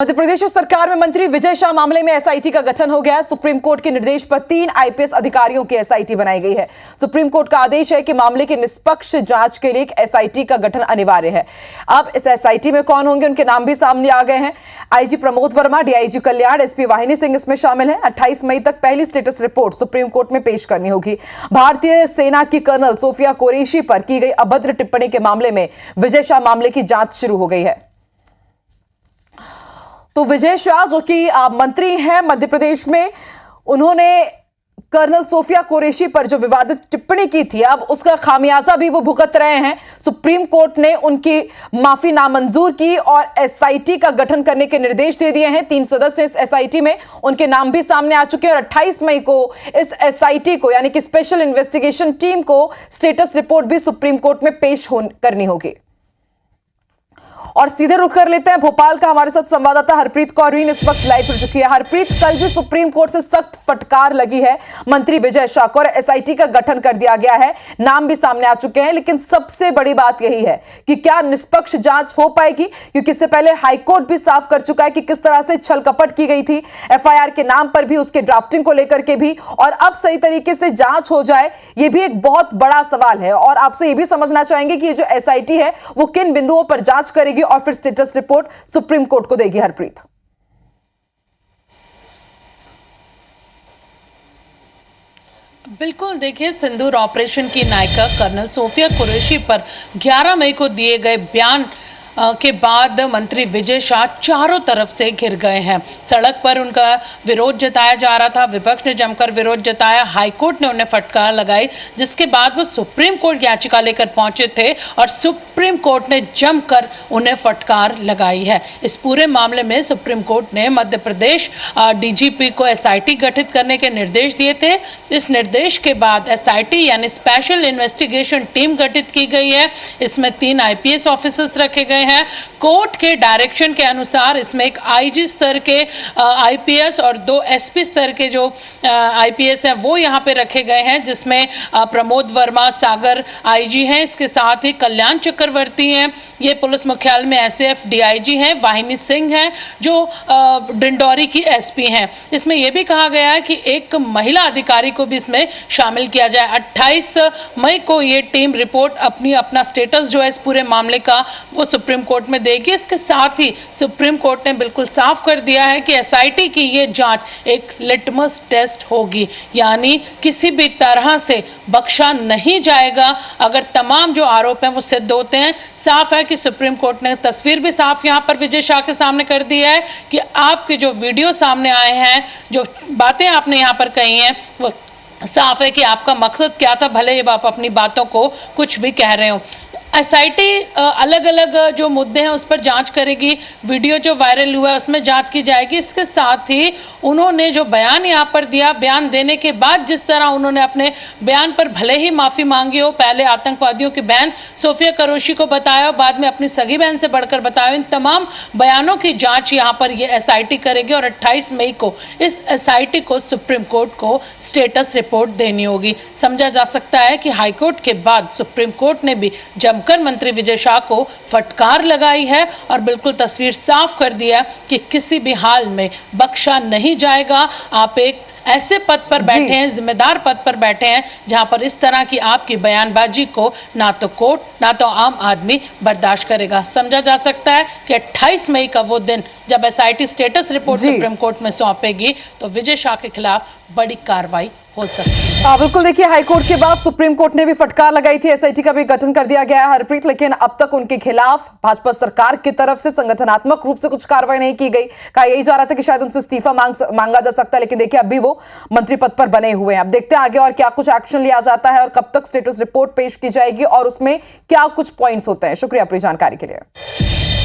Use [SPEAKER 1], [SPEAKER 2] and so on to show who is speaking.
[SPEAKER 1] मध्य प्रदेश सरकार में मंत्री विजय शाह मामले में एसआईटी का गठन हो गया है। सुप्रीम कोर्ट के निर्देश पर 3 आईपीएस अधिकारियों की एसआईटी बनाई गई है। सुप्रीम कोर्ट का आदेश है कि मामले की निष्पक्ष जांच के लिए एक एसआईटी का गठन अनिवार्य है। अब इस एसआईटी में कौन होंगे, उनके नाम भी सामने आ गए हैं। आईजी प्रमोद वर्मा, डीआईजी कल्याण, एसपी वाहिनी सिंह इसमें शामिल है। 28 मई तक पहली स्टेटस रिपोर्ट सुप्रीम कोर्ट में पेश करनी होगी। भारतीय सेना की कर्नल सोफिया कुरैशी पर की गई अभद्र टिप्पणी के मामले में विजय शाह मामले की जांच शुरू हो गई है। तो विजय शाह जो कि मंत्री हैं मध्य प्रदेश में, उन्होंने कर्नल सोफिया कुरैशी पर जो विवादित टिप्पणी की थी, अब उसका खामियाजा भी वो भुगत रहे हैं। सुप्रीम कोर्ट ने उनकी माफी नामंजूर की और एसआईटी का गठन करने के निर्देश दे दिए हैं। 3 सदस्य इस एसआईटी में, उनके नाम भी सामने आ चुके हैं और 28 मई को इस एसआईटी को यानी कि स्पेशल इन्वेस्टिगेशन टीम को स्टेटस रिपोर्ट भी सुप्रीम कोर्ट में पेश करनी होगी। और सीधे रुख कर लेते हैं भोपाल का, हमारे साथ संवाददाता हरप्रीत कौर इस वक्त लाइव हो चुकी है। हरप्रीत, कल भी सुप्रीम कोर्ट से सख्त फटकार लगी है मंत्री विजय शाह को और एसआईटी का गठन कर दिया गया है, नाम भी सामने आ चुके हैं, लेकिन सबसे बड़ी बात यही है कि क्या निष्पक्ष जांच हो पाएगी, क्योंकि इससे पहले हाईकोर्ट भी साफ कर चुका है कि किस तरह से छल कपट की गई थी एफआईआर के नाम पर भी, उसके ड्राफ्टिंग को लेकर के भी, और अब सही तरीके से जांच हो जाए, यह भी एक बहुत बड़ा सवाल है। और आपसे यह भी समझना चाहेंगे कि ये जो एसआईटी है वो किन बिंदुओं पर जांच करेगी और फिर स्टेटस रिपोर्ट सुप्रीम कोर्ट को देगी। हरप्रीत,
[SPEAKER 2] बिल्कुल, देखिए, सिंदूर ऑपरेशन की नायिका कर्नल सोफिया कुरैशी पर 11 मई को दिए गए बयान के बाद मंत्री विजय शाह चारों तरफ से घिर गए हैं। सड़क पर उनका विरोध जताया जा रहा था, विपक्ष ने जमकर विरोध जताया, हाईकोर्ट ने उन्हें फटकार लगाई, जिसके बाद वो सुप्रीम कोर्ट याचिका लेकर पहुंचे थे और सुप्रीम कोर्ट ने जमकर उन्हें फटकार लगाई है। इस पूरे मामले में सुप्रीम कोर्ट ने मध्य प्रदेश डीजीपी को एसआईटी गठित करने के निर्देश दिए थे। इस निर्देश के बाद एसआईटी यानी स्पेशल इन्वेस्टिगेशन टीम गठित की गई है। इसमें 3 आईपीएस ऑफिसर्स रखे गए हैं। कोर्ट के डायरेक्शन के अनुसार इसमें एक आईजी स्तर के आईपीएस और 2 एसपी स्तर के जो आईपीएस हैं वो यहाँ पे रखे गए हैं, जिसमें प्रमोद वर्मा सागर आईजी हैं, इसके साथ ही कल्याण चक्रवर्ती हैं, ये पुलिस मुख्यालय में एसएफ डीआईजी हैं, वाहिनी सिंह हैं जो डिंडौरी की एसपी हैं। इसमें यह भी कहा गया है कि एक महिला अधिकारी को भी इसमें शामिल किया जाए। 28 मई को ये टीम रिपोर्ट अपना स्टेटस जो है इस पूरे मामले का वो सुप्रीम कोर्ट में देगी। इसके साथ ही सुप्रीम कोर्ट ने बिल्कुल साफ कर दिया है कि एसआईटी की ये जांच एक लिटमस टेस्ट होगी, यानी किसी भी तरह से बख्शा नहीं जाएगा अगर तमाम जो आरोप हैं वो सिद्ध होते हैं। साफ है कि सुप्रीम कोर्ट ने तस्वीर भी साफ यहाँ पर विजय शाह के सामने कर दी है कि आपके जो वीडियो सामने आए हैं, जो बातें आपने यहाँ पर कही हैं, वो साफ है कि आपका मकसद क्या था, भले ही आप अपनी बातों को कुछ भी कह रहे हो। एसआईटी अलग अलग जो मुद्दे हैं उस पर जांच करेगी, वीडियो जो वायरल हुआ है उसमें जांच की जाएगी। इसके साथ ही उन्होंने जो बयान यहाँ पर दिया, बयान देने के बाद जिस तरह उन्होंने अपने बयान पर भले ही माफ़ी मांगी हो, पहले आतंकवादियों की बहन सोफिया कुरैशी को बताया, बाद में अपनी सगी बहन से बढ़कर बताया, इन तमाम बयानों की जाँच यहाँ पर ये एसआईटी करेगी और 28 मई को इस एसआईटी को सुप्रीम कोर्ट को स्टेटस रिपोर्ट देनी होगी। समझा जा सकता है कि हाईकोर्ट के बाद सुप्रीम कोर्ट ने भी जमकर मंत्री विजय शाह को फटकार लगाई है और बिल्कुल तस्वीर साफ कर दिया कि किसी भी हाल में बख्शा नहीं जाएगा। आप एक ऐसे पद पर बैठे हैं, जिम्मेदार पद पर बैठे हैं, जहां पर इस तरह की आपकी बयानबाजी को ना तो कोर्ट ना तो आम आदमी बर्दाश्त करेगा। समझा जा सकता है कि 28 मई का वो दिन जब SIT status report supreme court में सौंपेगी तो विजय शाह के खिलाफ बड़ी कार्रवाई हो सकती है।
[SPEAKER 1] बिल्कुल, देखिए, हाईकोर्ट के बाद सुप्रीम कोर्ट ने भी फटकार लगाई थी, एसआईटी का भी गठन कर दिया गया है हरप्रीत, लेकिन अब तक उनके खिलाफ भाजपा सरकार की तरफ से संगठनात्मक रूप से कुछ कार्रवाई नहीं की गई। कहा यही जा रहा था कि शायद उनसे इस्तीफा मांगा जा सकता है, लेकिन देखिए अभी वो मंत्री पद पर बने हुए हैं। अब देखते हैं आगे और क्या कुछ एक्शन लिया जाता है और कब तक स्टेटस रिपोर्ट पेश की जाएगी और उसमें क्या कुछ पॉइंट्स होते हैं। शुक्रिया अपनी जानकारी के लिए।